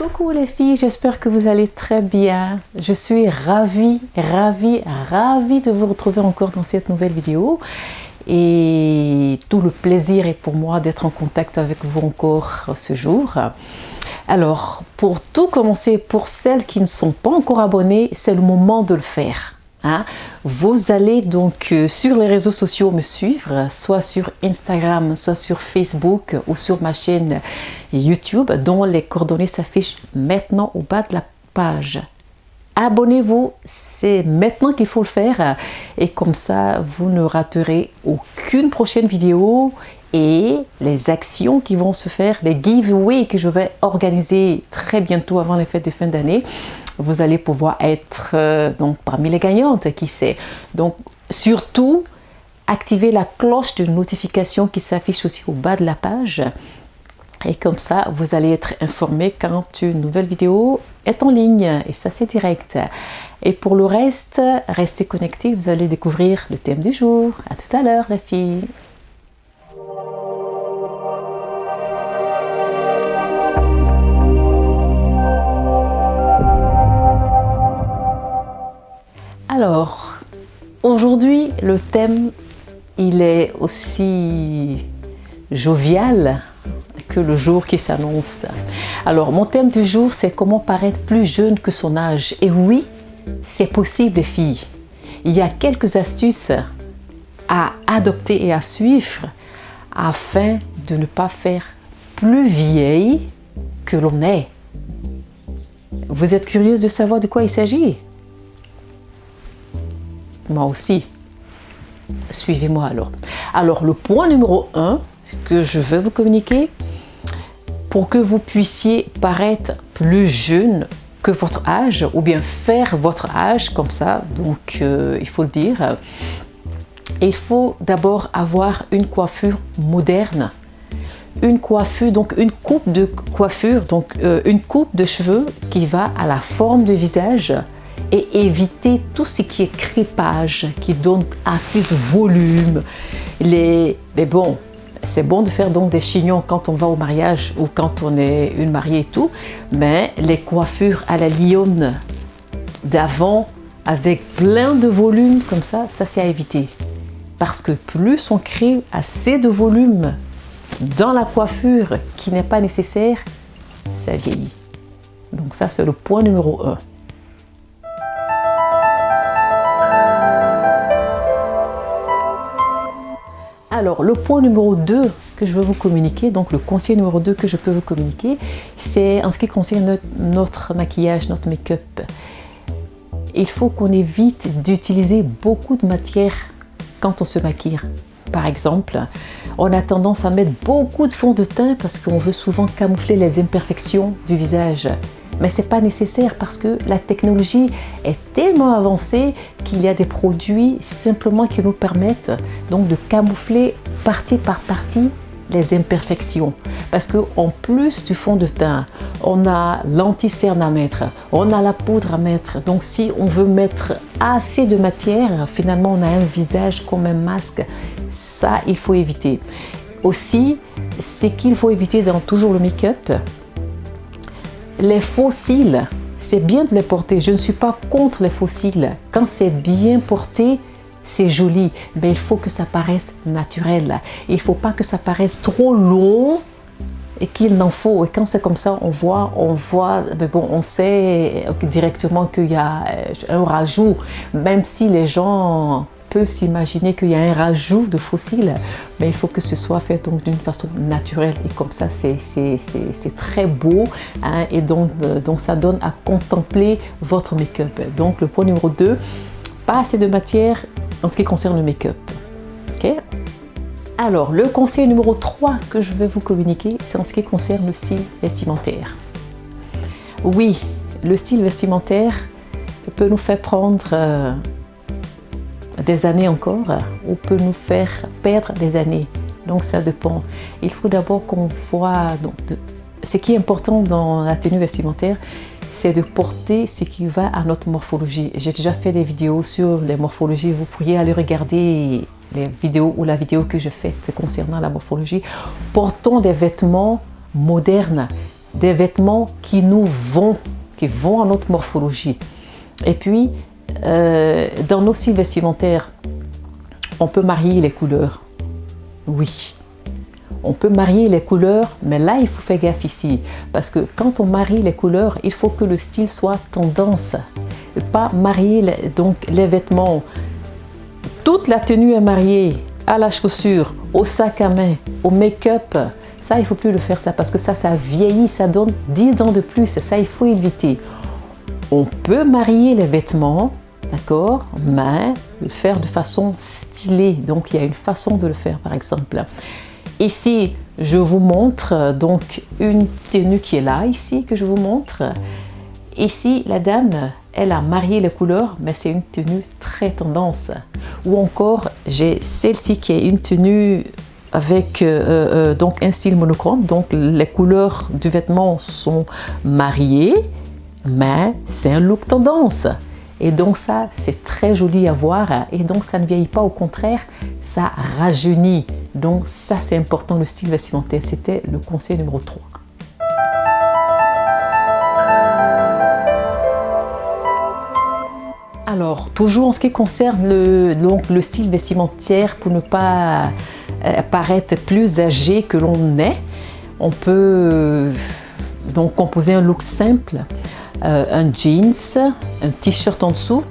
Coucou les filles, j'espère que vous allez très bien. Je suis ravie de vous retrouver encore dans cette nouvelle vidéo. Et tout le plaisir est pour moi d'être en contact avec vous encore ce jour. Alors, pour tout commencer, pour celles qui ne sont pas encore abonnées, c'est le moment de le faire. Vous allez donc sur les réseaux sociaux me suivre, soit sur Instagram, soit sur Facebook ou sur ma chaîne YouTube, dont les coordonnées s'affichent maintenant au bas de la page. Abonnez-vous, c'est maintenant qu'il faut le faire et comme ça vous ne raterez aucune prochaine vidéo et les actions qui vont se faire, les giveaways que je vais organiser très bientôt avant les fêtes de fin d'année. Vous allez pouvoir être donc parmi les gagnantes, qui sait. Donc surtout, activez la cloche de notification qui s'affiche aussi au bas de la page. Et comme ça, vous allez être informé quand une nouvelle vidéo est en ligne. Et ça, c'est direct. Et pour le reste, restez connectés, vous allez découvrir le thème du jour. À tout à l'heure, les filles. Alors, aujourd'hui, le thème, il est aussi jovial que le jour qui s'annonce. Alors, mon thème du jour, c'est comment paraître plus jeune que son âge. Et oui, c'est possible, les filles. Il y a quelques astuces à adopter et à suivre afin de ne pas faire plus vieille que l'on est. Vous êtes curieuse de savoir de quoi il s'agit? Moi aussi. Suivez-moi alors. Alors, le point numéro 1 que je vais vous communiquer pour que vous puissiez paraître plus jeune que votre âge ou bien faire votre âge comme ça, donc il faut le dire. Il faut d'abord avoir une coiffure moderne. Une coiffure, donc une coupe de coiffure, donc une coupe de cheveux qui va à la forme du visage et éviter tout ce qui est crépage, qui donne assez de volume. Mais bon, c'est bon de faire donc des chignons quand on va au mariage ou quand on est une mariée et tout, mais les coiffures à la lionne d'avant, avec plein de volume comme ça c'est à éviter. Parce que plus on crée assez de volume dans la coiffure qui n'est pas nécessaire, ça vieillit. Donc ça, c'est le point numéro 1. Alors, le point numéro 2 que je veux vous communiquer, donc le conseil numéro 2 que je peux vous communiquer, c'est en ce qui concerne notre maquillage, notre make-up. Il faut qu'on évite d'utiliser beaucoup de matière quand on se maquille. Par exemple, on a tendance à mettre beaucoup de fond de teint parce qu'on veut souvent camoufler les imperfections du visage. Mais ce n'est pas nécessaire parce que la technologie est tellement avancée qu'il y a des produits simplement qui nous permettent donc de camoufler partie par partie les imperfections. Parce qu'en plus du fond de teint, on a l'anti-cerne à mettre, on a la poudre à mettre. Donc si on veut mettre assez de matière, finalement on a un visage comme un masque. Ça, il faut éviter. Aussi, ce qu'il faut éviter dans toujours le make-up, les faux cils, c'est bien de les porter. Je ne suis pas contre les faux cils. Quand c'est bien porté, c'est joli. Mais il faut que ça paraisse naturel. Il ne faut pas que ça paraisse trop long et qu'il n'en faut. Et quand c'est comme ça, on voit, mais bon, on sait directement qu'il y a un rajout. Même si les gens peuvent s'imaginer qu'il y a un rajout de faux cils, mais il faut que ce soit fait donc d'une façon naturelle et comme ça c'est très beau, et donc ça donne à contempler votre make-up. Donc le point numéro 2, pas assez de matière en ce qui concerne le make-up. Okay? Alors le conseil numéro 3 que je vais vous communiquer, c'est en ce qui concerne le style vestimentaire. Oui, le style vestimentaire peut nous faire prendre des années encore ou peut nous faire perdre des années. Donc ça dépend. Il faut d'abord qu'on voit donc, ce qui est important dans la tenue vestimentaire, c'est de porter ce qui va à notre morphologie. J'ai déjà fait des vidéos sur les morphologies, vous pourriez aller regarder les vidéos ou la vidéo que je fais concernant la morphologie. Portons des vêtements modernes des vêtements qui vont à notre morphologie. Et puis, dans nos styles vestimentaires, on peut marier les couleurs. Oui, on peut marier les couleurs, mais là, il faut faire gaffe ici. Parce que quand on marie les couleurs, il faut que le style soit tendance. Et pas marier les vêtements. Toute la tenue est mariée à la chaussure, au sac à main, au make-up. Ça, il ne faut plus le faire ça parce que ça vieillit, ça donne 10 ans de plus. Ça, il faut éviter. On peut marier les vêtements, d'accord, mais le faire de façon stylée. Donc, il y a une façon de le faire, par exemple. Ici, je vous montre donc une tenue qui est là, ici, que je vous montre. Ici, la dame, elle a marié les couleurs, mais c'est une tenue très tendance. Ou encore, j'ai celle-ci qui est une tenue avec donc un style monochrome. Donc, les couleurs du vêtement sont mariées, mais c'est un look tendance. Et donc ça, c'est très joli à voir. Et donc, ça ne vieillit pas, au contraire, ça rajeunit. Donc ça, c'est important, le style vestimentaire. C'était le conseil numéro 3. Alors, toujours en ce qui concerne le style vestimentaire, pour ne pas paraître plus âgé que l'on est, on peut donc composer un look simple. Un jeans, un t-shirt en dessous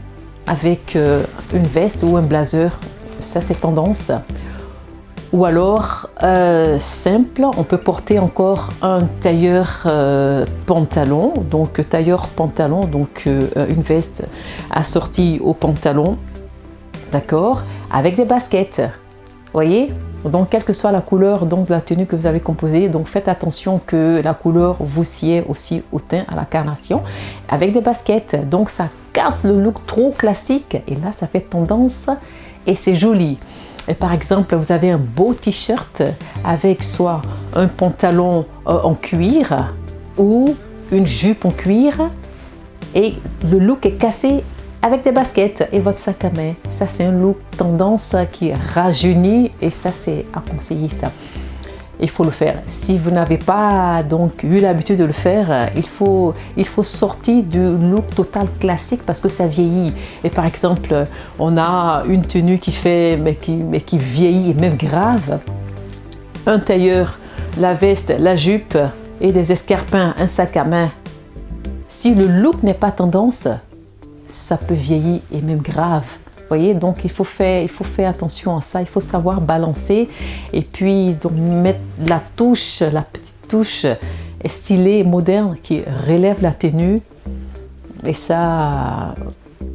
avec une veste ou un blazer, ça c'est tendance. Ou alors simple, on peut porter encore un tailleur pantalon, donc tailleur pantalon, donc une veste assortie au pantalon, d'accord, avec des baskets, voyez. Donc, quelle que soit la couleur donc, de la tenue que vous avez composée, donc faites attention que la couleur vous sied aussi au teint, à la carnation, avec des baskets. Donc, ça casse le look trop classique et là, ça fait tendance et c'est joli. Et par exemple, vous avez un beau t-shirt avec soit un pantalon en cuir ou une jupe en cuir et le look est cassé avec des baskets et votre sac à main. Ça, c'est un look tendance qui rajeunit et ça, c'est à conseiller ça. Il faut le faire. Si vous n'avez pas donc eu l'habitude de le faire, il faut sortir du look total classique parce que ça vieillit. Et par exemple, on a une tenue qui vieillit et même grave. Un tailleur, la veste, la jupe et des escarpins, un sac à main. Si le look n'est pas tendance, ça peut vieillir et même grave. Voyez, donc il faut faire attention à ça, il faut savoir balancer et puis donc mettre la petite touche stylée, moderne qui relève la tenue et ça,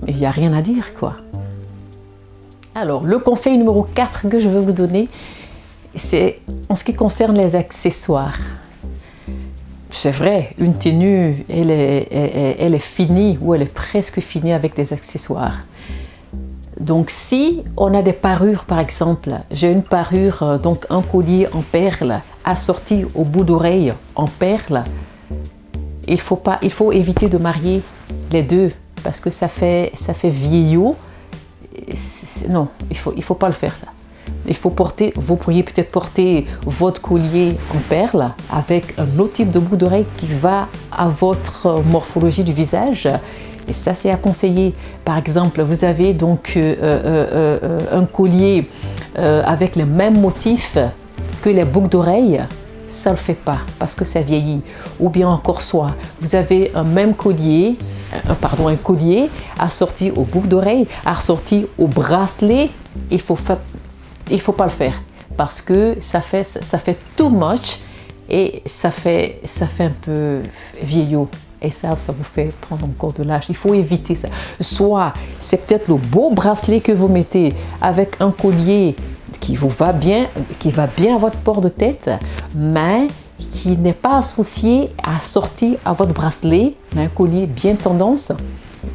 il n'y a rien à dire quoi. Alors, le conseil numéro 4 que je veux vous donner, c'est en ce qui concerne les accessoires. C'est vrai, une tenue, elle est finie ou elle est presque finie avec des accessoires. Donc si on a des parures par exemple, j'ai une parure, donc un collier en perles assorti au bout d'oreille en perles, il faut éviter de marier les deux parce que ça fait vieillot. Non, il faut pas le faire ça. Vous pourriez peut-être porter votre collier en perles avec un autre type de bout d'oreille qui va à votre morphologie du visage. Et ça, c'est à conseiller. Par exemple, vous avez donc un collier avec le même motif que les boucles d'oreilles. Ça ne le fait pas parce que ça vieillit. Ou bien encore soit, vous avez un même collier, un collier assorti aux boucles d'oreilles, assorti au bracelet. Il faut pas le faire parce que ça fait too much et ça fait un peu vieillot. Et ça vous fait prendre encore de l'âge. Il faut éviter ça. Soit c'est peut-être le beau bracelet que vous mettez avec un collier qui va bien à votre port de tête, mais qui n'est pas assorti à votre bracelet, mais un collier bien tendance.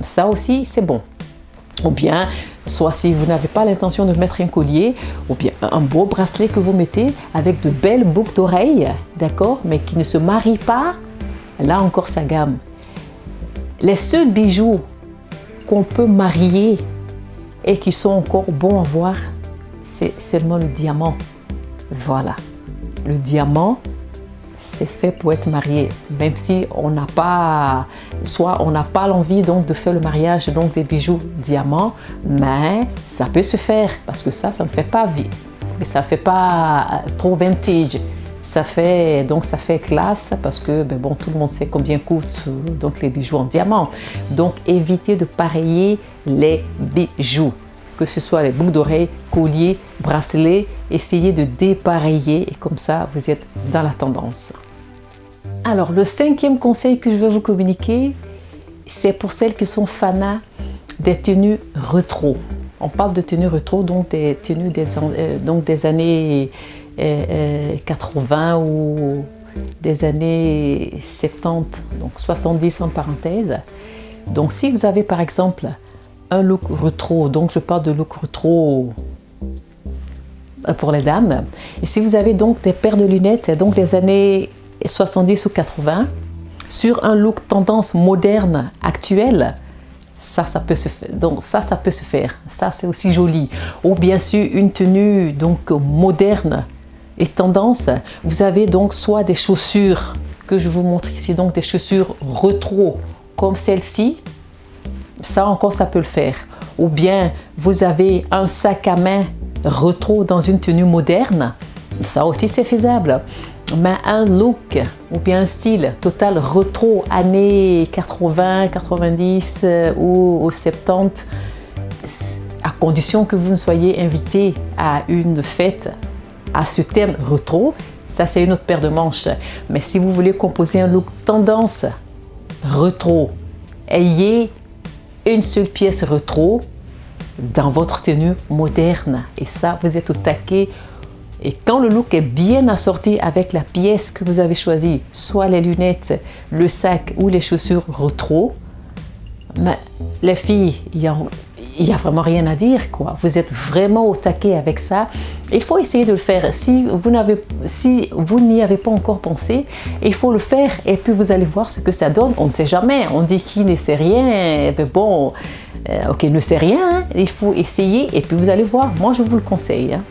Ça aussi, c'est bon. Ou bien, soit si vous n'avez pas l'intention de mettre un collier, ou bien un beau bracelet que vous mettez avec de belles boucles d'oreilles, d'accord, mais qui ne se marient pas. Là encore sa gamme. Les seuls bijoux qu'on peut marier et qui sont encore bons à voir, c'est seulement le diamant. Voilà. Le diamant, c'est fait pour être marié, même si on n'a pas, soit on n'a pas l'envie donc de faire le mariage donc des bijoux diamants, mais ça peut se faire parce que ça ne fait pas vie, ça fait pas trop vintage. Ça fait classe parce que bon, tout le monde sait combien coûtent donc les bijoux en diamant. Donc évitez de pareiller les bijoux, que ce soit les boucles d'oreilles, colliers, bracelets, essayez de dépareiller et comme ça vous êtes dans la tendance. Alors le 5e conseil que je vais vous communiquer, c'est pour celles qui sont fanas des tenues rétro. On parle de tenues rétro, donc des tenues des années 80 ou des années 70, donc 70 en parenthèse. Donc si vous avez par exemple un look rétro, donc je parle de look rétro pour les dames, et si vous avez donc des paires de lunettes, donc des années 70 ou 80, sur un look tendance moderne actuelle, ça peut se faire. Donc ça peut se faire. Ça, c'est aussi joli. Ou bien sûr, une tenue donc moderne et tendance. Vous avez donc soit des chaussures que je vous montre ici, donc des chaussures rétro comme celle-ci. Ça encore, ça peut le faire. Ou bien vous avez un sac à main rétro dans une tenue moderne. Ça aussi, c'est faisable. Mais un look ou bien un style total rétro années 80, 90 ou 70, à condition que vous ne soyez invité à une fête à ce thème rétro, ça c'est une autre paire de manches. Mais si vous voulez composer un look tendance rétro, ayez une seule pièce rétro dans votre tenue moderne et ça vous êtes au taquet. Et quand le look est bien assorti avec la pièce que vous avez choisie, soit les lunettes, le sac ou les chaussures rétro, mais les filles, il y a vraiment rien à dire, quoi. Vous êtes vraiment au taquet avec ça. Il faut essayer de le faire. Si vous n'y avez pas encore pensé, il faut le faire et puis vous allez voir ce que ça donne. On ne sait jamais. On dit qui ne sait rien. Mais bon, ok, ne sait rien. Hein. Il faut essayer et puis vous allez voir. Moi, je vous le conseille. Hein.